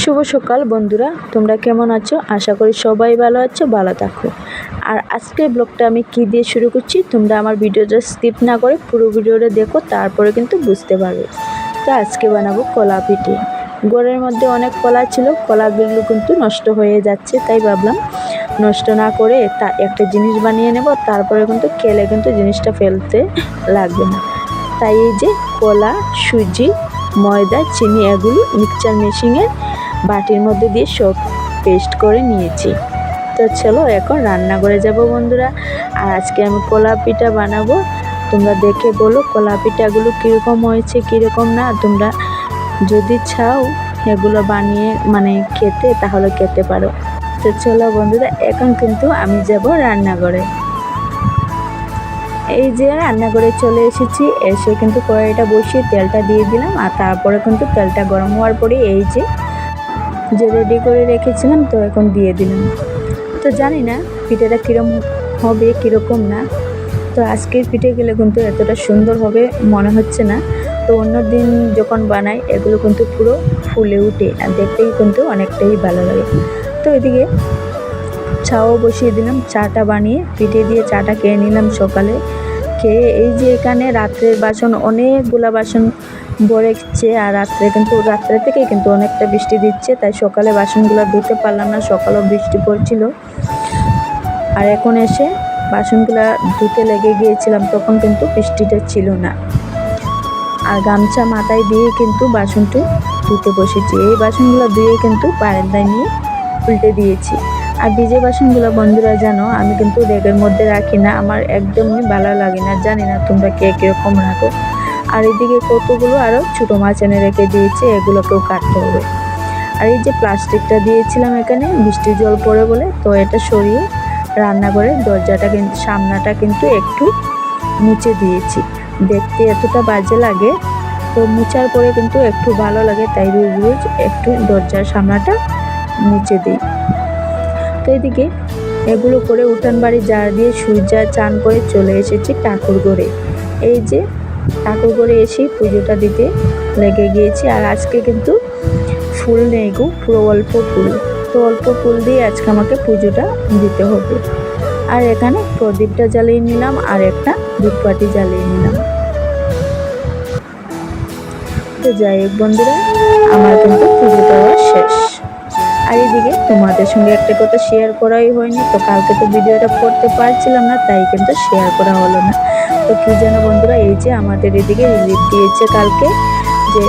শুভ সকাল বন্ধুরা, তোমরা কেমন আছো? আশা করি সবাই ভালো আছো, ভালো থাকো। আর আজকের ব্লগটা আমি কি দিয়ে শুরু করছি, তোমরা আমার ভিডিওটা স্কিপ না করে পুরো ভিডিওটা দেখো, তারপরে কিন্তু বুঝতে পারবে। তো আজকে বানাবো কলা পিঠে। ঘরের মধ্যে অনেক কলা ছিল, কলাগুলো কিন্তু নষ্ট হয়ে যাচ্ছে, তাই ভাবলাম নষ্ট না করে তা একটা জিনিস বানিয়ে নেব, তারপরে কিন্তু খেলে কিন্তু জিনিসটা ফেলতে লাগবে না। তাই এই যে কলা, সুজি, ময়দা, চিনি এগুলো মিক্সচার মেশিনের বাটির মধ্যে দিয়ে সব পেস্ট করে নিয়েছি। তো চলো এখন রান্না করে যাব বন্ধুরা। আর আজকে আমি কলা পিঠা বানাবো, তোমরা দেখে বলো কলা পিঠাগুলো কীরকম হয়েছে কীরকম না। তোমরা যদি চাও এগুলো বানিয়ে খেতে, তাহলে খেতে পারো। তো চলো বন্ধুরা, এখন কিন্তু আমি যাব রান্নাঘরে। এই যে রান্নাঘরে চলে এসেছি, এসে কিন্তু কড়াইটা বসিয়ে তেলটা দিয়ে দিলাম। আর তারপরে কিন্তু তেলটা গরম হওয়ার পরে এই যে রেডি করে রেখেছিলাম, তো এখন দিয়ে দিলাম। তো জানি না পিঠেটা কীরকম হবে কীরকম না। তো আজকের পিঠে গেলে কিন্তু এতটা সুন্দর হবে মনে হচ্ছে না। তো অন্য দিন যখন বানাই এগুলো কিন্তু পুরো ফুলে উঠে, আর দেখতেই কিন্তু অনেকটাই ভালো লাগে। তো এদিকে চাও বসিয়ে দিলাম, চাটা বানিয়ে পিঠে দিয়ে চাটা খেয়ে নিলাম সকালে। খেয়ে এই যে এখানে রাত্রের বাসন, অনেকগুলা বাসন ভরেছে। আর রাত্রে থেকে কিন্তু অনেকটা বৃষ্টি দিচ্ছে, তাই সকালে বাসনগুলো ধুতে পারলাম না, সকালেও বৃষ্টি পড়ছিল। আর এখন এসে বাসনগুলো ধুতে লেগে গিয়েছিলাম, তখন কিন্তু বৃষ্টিটা ছিল না। আর গামছা মাথায় দিয়ে কিন্তু বাসনটি ধুতে বসেছি। এই বাসনগুলো ধুয়ে কিন্তু বারান্দায় নিয়ে উল্টে দিয়েছি। আর ভিজে বাসনগুলো বন্ধুরা জানো আমি কিন্তু রেগের মধ্যে রাখি না, আমার একদমই ভালো লাগে না। জানি না তোমরা কে কীরকম রাখো। আর এইদিকে কতগুলো আরও ছোটো মাছ এনে রেখে দিয়েছে, এগুলোকেও কাটতে হবে। আর এই যে প্লাস্টিকটা দিয়েছিলাম এখানে বৃষ্টির জল পড়ে বলে, তো এটা সরিয়ে রান্নাঘরের দরজাটা কিন্তু সামনাটা কিন্তু একটু মুছে দিয়েছি। দেখতে এতটা বাজে লাগে, তো মুছার পরে কিন্তু একটু ভালো লাগে, তাই রোজ রোজ একটু দরজার সামনাটা মুছে দিই। তো এদিকে এগুলো করে উঠান বাড়ি ঝাড় দিয়ে সূর্যা চান করে চলে এসেছি ঠাকুর ঘরে। এই যে ঠাকুর ঘরে এসে পুজোটা দিতে লেগে গিয়েছি। আর আজকে কিন্তু ফুল নেই গো, পুরো অল্প ফুল। তো অল্প ফুল দিয়ে আজকে আমাকে পুজোটা দিতে হবে। আর এখানে প্রদীপটা জ্বালিয়ে নিলাম, আর একটা ধূপকাঠি জ্বালিয়ে নিলাম। তো যাই হোক বন্ধুরা, আমার কিন্তু পুজো দেওয়া শেষ। আর এইদিকে তোমাদের সঙ্গে একটা কথা শেয়ার করাই হয়নি, তো কালকে তো ভিডিওটা করতে পারছিলাম না, তাই কিন্তু শেয়ার করা হলো না। তো কী যেন বন্ধুরা, এই যে আমাদের এদিকে রিলিফ দিয়েছে কালকে, যে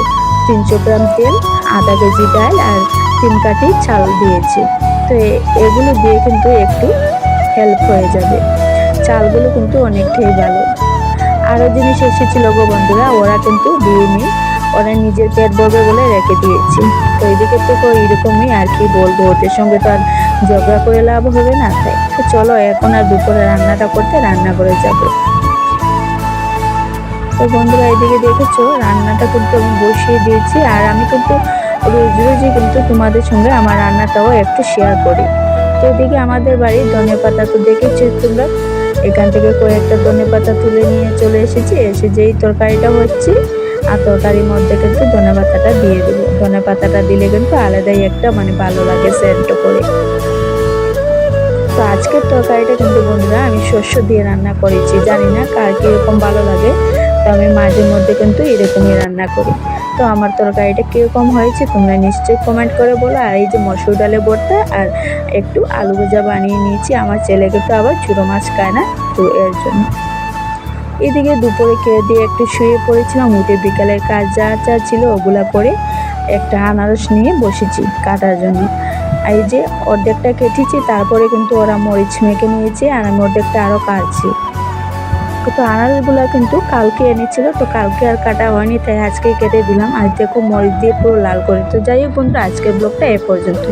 300 গ্রাম তেল, আধা কেজি ডাল আর 3 কাঠি চাল দিয়েছে। তো এগুলো দিয়ে কিন্তু একটু হেল্প হয়ে যাবে। চালগুলো কিন্তু অনেকটাই ভালো। আরও জিনিস এসেছিল গো বন্ধুরা, ওরা কিন্তু দিইনি, ওরা নিজের পেট ভরবে বলে রেখে দিয়েছি। তো এদিকে তো এরকমই আর কি বলবো, ওদের সঙ্গে তো আর ঝগড়া করে লাভ হবে না। তাই তো চলো এখন আর দুপুরে রান্নাটা করতে রান্না করে যাব। তো বন্ধুরা এদিকে দেখেছো রান্নাটা কিন্তু আমি বসিয়ে দিয়েছি। আর আমি কিন্তু রোজ রোজই কিন্তু তোমাদের সঙ্গে আমার রান্নাটাও একটু শেয়ার করি। তো এদিকে আমাদের বাড়ির ধনেপাতা তো দেখেছো তোমরা, এখান থেকে কয়েকটা ধনেপাতা তুলে নিয়ে চলে এসেছি। এসে যেই তরকারিটা হচ্ছে, আর তরকারির মধ্যে কিন্তু ধনেপাতাটা দিয়ে দেবো। ধনেপাতাটা দিলে কিন্তু আলাদাই একটা ভালো লাগে সেন্ট করে। তো আজকের তরকারিটা কিন্তু বন্ধুরা আমি শস্য দিয়ে রান্না করেছি, জানি না কার কীরকম ভালো লাগে। তো আমি মাঝে মধ্যে কিন্তু এরকমই রান্না করি। তো আমার তরকারিটা কীরকম হয়েছে তোমরা নিশ্চয়ই কমেন্ট করে বলো। আর এই যে মসুর ডালে ভর্তা আর একটু আলু ভাজা বানিয়ে নিয়েছি, আমার ছেলে কিন্তু আবার ছোটো মাছ খায় না, তো এর জন্য। এদিকে দুপুরে খেয়ে দিয়ে একটু শুয়ে পড়েছিলাম, উঠে বিকালের কাজ যা যা ছিল ওগুলা করে একটা আনারস নিয়ে বসেছি কাটার জন্য। এই যে অর্ধেকটা কেটেছি, তারপরে কিন্তু ওরা মরিচ মেখে নিয়েছে, আর আমি অর্ধেকটা আরও কাটছি। তো আনারসগুলো কিন্তু কালকে এনেছিল, তো কালকে আর কাটা হয়নি, তাই আজকেই কেটে দিলাম। আর দেখো মরিচ দিয়ে পুরো লাল করে। তো যাই হোক বন্ধুরা, আজকের ব্লগটা এ পর্যন্ত।